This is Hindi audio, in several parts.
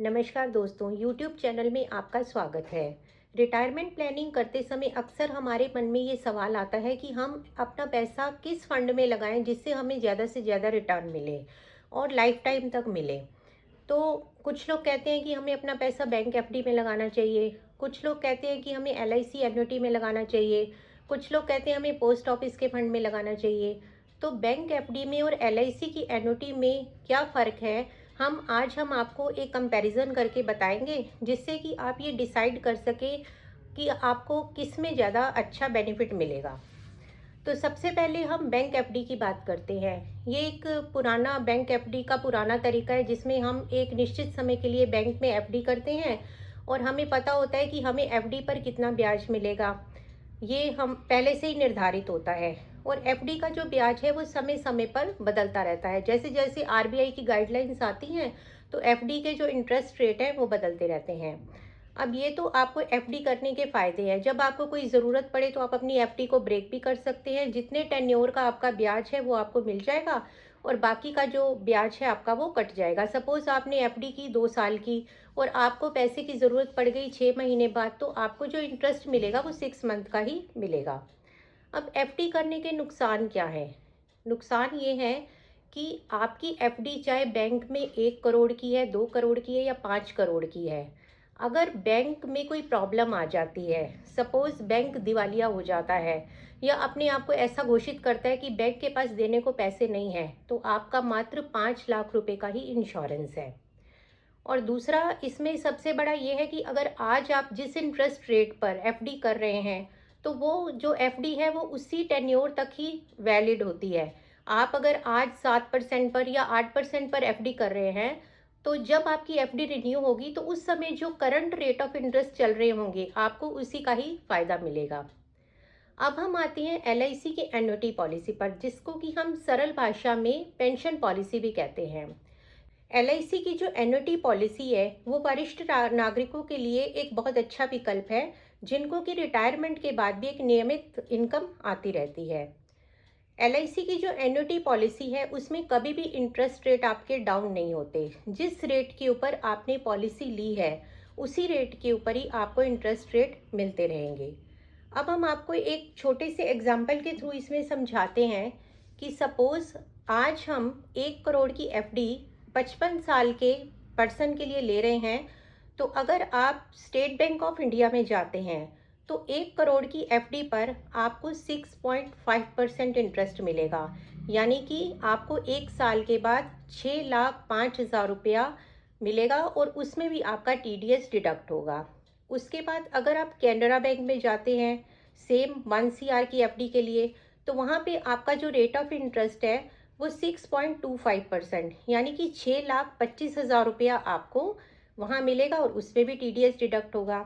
नमस्कार दोस्तों, YouTube चैनल में आपका स्वागत है। रिटायरमेंट प्लानिंग करते समय अक्सर हमारे मन में ये सवाल आता है कि हम अपना पैसा किस फंड में लगाएं जिससे हमें ज़्यादा से ज़्यादा रिटर्न मिले और लाइफ टाइम तक मिले। तो कुछ लोग कहते हैं कि हमें अपना पैसा बैंक एफडी में लगाना चाहिए, कुछ लोग कहते हैं कि हमें एलआईसी एन्युटी में लगाना चाहिए, कुछ लोग कहते हैं हमें पोस्ट ऑफिस के फंड में लगाना चाहिए। तो बैंक एफडी में और एलआईसी की एन्युटी में क्या फ़र्क है, हम आपको एक कंपैरिजन करके बताएंगे जिससे कि आप ये डिसाइड कर सकें कि आपको किस में ज़्यादा अच्छा बेनिफिट मिलेगा। तो सबसे पहले हम बैंक एफडी की बात करते हैं। ये एक पुराना बैंक एफडी का पुराना तरीका है जिसमें हम एक निश्चित समय के लिए बैंक में एफडी करते हैं और हमें पता होता है कि हमें एफडी पर कितना ब्याज मिलेगा। ये हम पहले से ही निर्धारित होता है। और एफडी का जो ब्याज है वो समय समय पर बदलता रहता है। जैसे जैसे आरबीआई की गाइडलाइंस आती हैं तो एफडी के जो इंटरेस्ट रेट हैं वो बदलते रहते हैं। अब ये तो आपको एफडी करने के फ़ायदे हैं। जब आपको कोई ज़रूरत पड़े तो आप अपनी एफडी को ब्रेक भी कर सकते हैं। जितने टेन्योर का आपका ब्याज है वो आपको मिल जाएगा और बाकी का जो ब्याज है आपका वो कट जाएगा। सपोज़ आपने एफडी की 2 साल की और आपको पैसे की ज़रूरत पड़ गई 6 महीने बाद, तो आपको जो इंटरेस्ट मिलेगा वो 6 मंथ का ही मिलेगा। अब एफडी करने के नुकसान क्या है? नुकसान ये है कि आपकी एफडी चाहे बैंक में 1 करोड़ की है, 2 करोड़ की है या 5 करोड़ की है, अगर बैंक में कोई प्रॉब्लम आ जाती है, सपोज़ बैंक दिवालिया हो जाता है या अपने आप को ऐसा घोषित करता है कि बैंक के पास देने को पैसे नहीं है, तो आपका मात्र 5 लाख रुपए का ही इंश्योरेंस है। और दूसरा इसमें सबसे बड़ा ये है कि अगर आज आप जिस इंटरेस्ट रेट पर एफडी कर रहे हैं, तो वो जो एफडी है वो उसी टेन्योर तक ही वैलिड होती है। आप अगर आज 7% पर या 8% पर एफडी कर रहे हैं, तो जब आपकी एफडी रिन्यू होगी तो उस समय जो करंट रेट ऑफ इंटरेस्ट चल रहे होंगे आपको उसी का ही फायदा मिलेगा। अब हम आते हैं एलआईसी की एन्युटी पॉलिसी पर, जिसको कि हम सरल भाषा में पेंशन पॉलिसी भी कहते हैं। एलआईसी की जो एन्युटी पॉलिसी है वो वरिष्ठ नागरिकों के लिए एक बहुत अच्छा विकल्प है, जिनको कि रिटायरमेंट के बाद भी एक नियमित इनकम आती रहती है। एलआईसी की जो एन्युटी पॉलिसी है उसमें कभी भी इंटरेस्ट रेट आपके डाउन नहीं होते। जिस रेट के ऊपर आपने पॉलिसी ली है उसी रेट के ऊपर ही आपको इंटरेस्ट रेट मिलते रहेंगे। अब हम आपको एक छोटे से एग्जाम्पल के थ्रू इसमें समझाते हैं कि सपोज़ आज हम 1 करोड़ की एफडी 55 साल के पर्सन के लिए ले रहे हैं। तो अगर आप स्टेट बैंक ऑफ इंडिया में जाते हैं तो 1 करोड़ की एफडी पर आपको 6.5% इंटरेस्ट मिलेगा, यानी कि आपको 1 साल के बाद 6,05,000 रुपया मिलेगा और उसमें भी आपका टीडीएस डिडक्ट होगा। उसके बाद अगर आप कैनरा बैंक में जाते हैं सेम 1 CR की एफडी के लिए, तो वहाँ पे आपका जो रेट ऑफ इंटरेस्ट है वो 6.25%, यानी कि 6,25,000 रुपया आपको वहाँ मिलेगा और उसमें भी टीडीएस डिडक्ट होगा।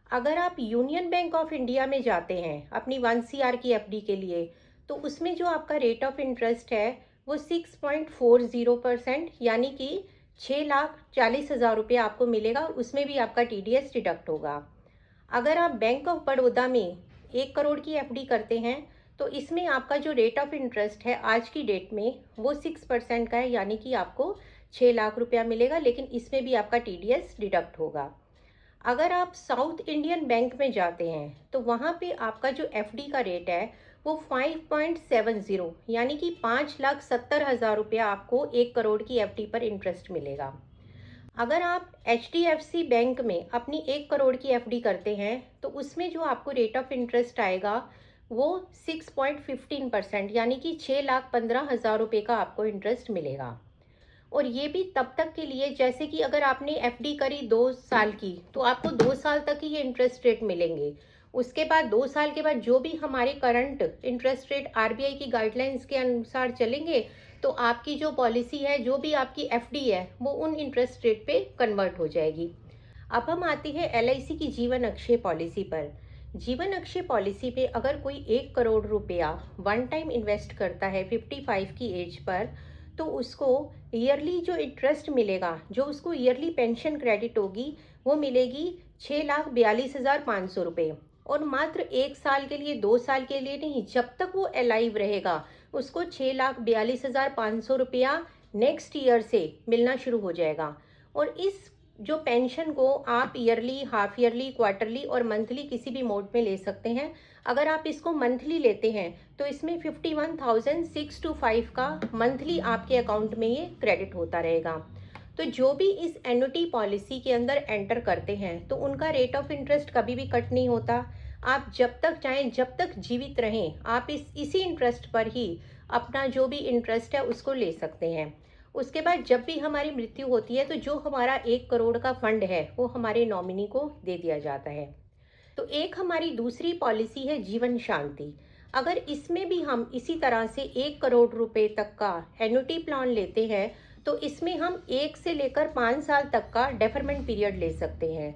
अगर आप यूनियन बैंक ऑफ इंडिया में जाते हैं अपनी 1 CR की एफडी के लिए, तो उसमें जो आपका रेट ऑफ इंटरेस्ट है वो 6.40%, यानी कि 6,40,000 रुपया आपको मिलेगा और उसमें भी आपका टीडीएस डिडक्ट होगा। अगर आप बैंक ऑफ बड़ौदा में 1 करोड़ की एफडी करते हैं तो इसमें आपका जो रेट ऑफ इंटरेस्ट है आज की डेट में वो 6% का है, यानी कि आपको 6 लाख रुपया मिलेगा, लेकिन इसमें भी आपका टीडीएस डिडक्ट होगा। अगर आप साउथ इंडियन बैंक में जाते हैं तो वहाँ पे आपका जो एफडी का रेट है वो 5.70, यानी कि 5,70,000 रुपया आपको 1 करोड़ की एफडी पर इंटरेस्ट मिलेगा। अगर आप एचडीएफसी बैंक में अपनी 1 करोड़ की एफडी करते हैं तो उसमें जो आपको रेट ऑफ इंटरेस्ट आएगा वो 6.15%, यानी कि 6,15,000 रुपये का आपको इंटरेस्ट मिलेगा। और ये भी तब तक के लिए, जैसे कि अगर आपने एफडी करी 2 साल की तो आपको 2 साल तक ही ये इंटरेस्ट रेट मिलेंगे। उसके बाद 2 साल के बाद जो भी हमारे करंट इंटरेस्ट रेट आरबीआई की गाइडलाइंस के अनुसार चलेंगे, तो आपकी जो पॉलिसी है, जो भी आपकी एफडी है, वो उन इंटरेस्ट रेट पे कन्वर्ट हो जाएगी। अब हम आते हैं एलआईसी की जीवन अक्षय पॉलिसी पर। जीवन अक्षय पॉलिसी पे अगर कोई 1 करोड़ रुपया वन टाइम इन्वेस्ट करता है 55 की एज पर, तो उसको ईयरली जो इंटरेस्ट मिलेगा, जो उसको ईयरली पेंशन क्रेडिट होगी, वो मिलेगी 6,42,500 रुपये। और मात्र 1 साल के लिए, 2 साल के लिए नहीं, जब तक वो अलाइव रहेगा उसको 6,42,500 रुपया नेक्स्ट ईयर से मिलना शुरू हो जाएगा। और इस जो पेंशन को आप ईयरली, हाफ ईयरली, क्वार्टरली और मंथली किसी भी मोड में ले सकते हैं। अगर आप इसको मंथली लेते हैं तो इसमें 51,625 का मंथली आपके अकाउंट में ये क्रेडिट होता रहेगा। तो जो भी इस एन्युटी पॉलिसी के अंदर एंटर करते हैं तो उनका रेट ऑफ इंटरेस्ट कभी भी कट नहीं होता। आप जब तक चाहें, जब तक जीवित रहें, आप इसी इंटरेस्ट पर ही अपना जो भी इंटरेस्ट है उसको ले सकते हैं। उसके बाद जब भी हमारी मृत्यु होती है तो जो हमारा 1 करोड़ का फंड है वो हमारे नॉमिनी को दे दिया जाता है। तो एक हमारी दूसरी पॉलिसी है जीवन शांति। अगर इसमें भी हम इसी तरह से 1 करोड़ रुपए तक का एन्युटी प्लान लेते हैं तो इसमें हम 1 से लेकर 5 साल तक का डेफरमेंट पीरियड ले सकते हैं।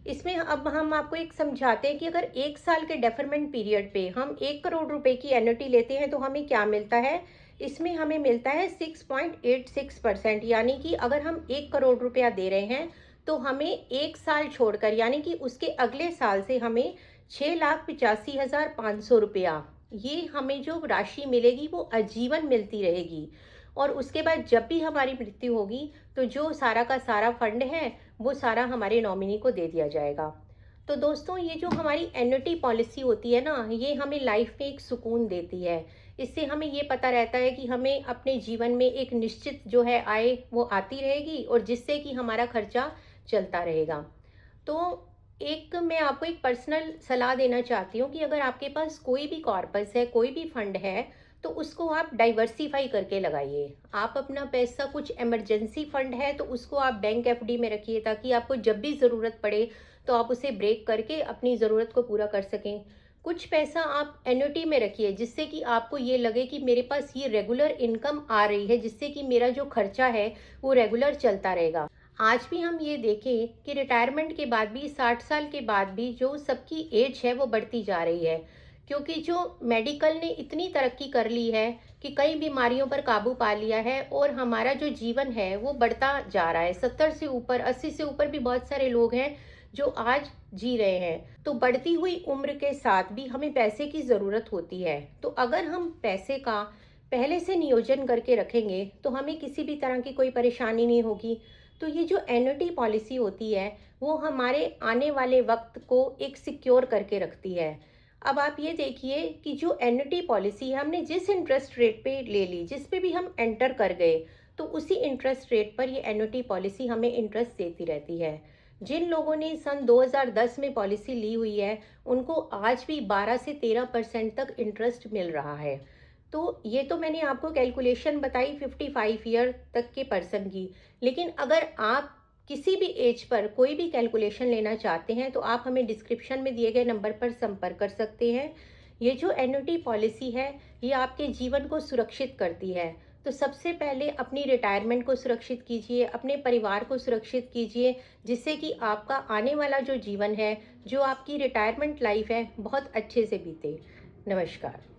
इसमें अब हम आपको एक समझाते हैं कि अगर 1 साल के डेफरमेंट पीरियड पे हम 1 करोड़ रुपए की एन्युटी लेते हैं तो हमें क्या मिलता है। इसमें हमें मिलता है 6.86%, यानी कि अगर हम 1 करोड़ रुपया दे रहे हैं तो हमें 1 साल छोड़कर, यानी कि उसके अगले साल से हमें 6,85,500 रुपया, ये हमें जो राशि मिलेगी वो आजीवन मिलती रहेगी। और उसके बाद जब भी हमारी मृत्यु होगी तो जो सारा का सारा फंड है वो सारा हमारे नॉमिनी को दे दिया जाएगा। तो दोस्तों, ये जो हमारी एन्युटी पॉलिसी होती है ना, ये हमें लाइफ में एक सुकून देती है। इससे हमें ये पता रहता है कि हमें अपने जीवन में एक निश्चित जो है आय वो आती रहेगी और जिससे कि हमारा खर्चा चलता रहेगा। तो एक मैं आपको एक पर्सनल सलाह देना चाहती हूँ कि अगर आपके पास कोई भी कॉर्पस है, कोई भी फंड है, तो उसको आप डाइवर्सिफाई करके लगाइए। आप अपना पैसा, कुछ इमरजेंसी फंड है तो उसको आप बैंक एफडी में रखिए ताकि आपको जब भी ज़रूरत पड़े तो आप उसे ब्रेक करके अपनी ज़रूरत को पूरा कर सकें। कुछ पैसा आप एन्युटी में रखिए जिससे कि आपको ये लगे कि मेरे पास ये रेगुलर इनकम आ रही है, जिससे कि मेरा जो खर्चा है वो रेगुलर चलता रहेगा। आज भी हम ये देखें कि रिटायरमेंट के बाद भी, 60 साल के बाद भी जो सबकी एज है वो बढ़ती जा रही है, क्योंकि जो मेडिकल ने इतनी तरक्की कर ली है कि कई बीमारियों पर काबू पा लिया है और हमारा जो जीवन है वो बढ़ता जा रहा है। 70 से ऊपर, 80 से ऊपर भी बहुत सारे लोग हैं जो आज जी रहे हैं। तो बढ़ती हुई उम्र के साथ भी हमें पैसे की ज़रूरत होती है। तो अगर हम पैसे का पहले से नियोजन करके रखेंगे तो हमें किसी भी तरह की कोई परेशानी नहीं होगी। तो ये जो एन्युटी पॉलिसी होती है वो हमारे आने वाले वक्त को एक सिक्योर करके रखती है। अब आप ये देखिए कि जो एन्युटी पॉलिसी है, हमने जिस इंटरेस्ट रेट पे ले ली, जिस पे भी हम एंटर कर गए, तो उसी इंटरेस्ट रेट पर ये एन्युटी पॉलिसी हमें इंटरेस्ट देती रहती है। जिन लोगों ने सन 2010 में पॉलिसी ली हुई है उनको आज भी 12 से 13% तक इंटरेस्ट मिल रहा है। तो ये तो मैंने आपको कैलकुलेशन बताई 55 ईयर तक के पर्सन की, लेकिन अगर आप किसी भी एज पर कोई भी कैलकुलेशन लेना चाहते हैं तो आप हमें डिस्क्रिप्शन में दिए गए नंबर पर संपर्क कर सकते हैं। ये जो एन्युटी पॉलिसी है ये आपके जीवन को सुरक्षित करती है। तो सबसे पहले अपनी रिटायरमेंट को सुरक्षित कीजिए, अपने परिवार को सुरक्षित कीजिए, जिससे कि आपका आने वाला जो जीवन है, जो आपकी रिटायरमेंट लाइफ है, बहुत अच्छे से बीते। नमस्कार।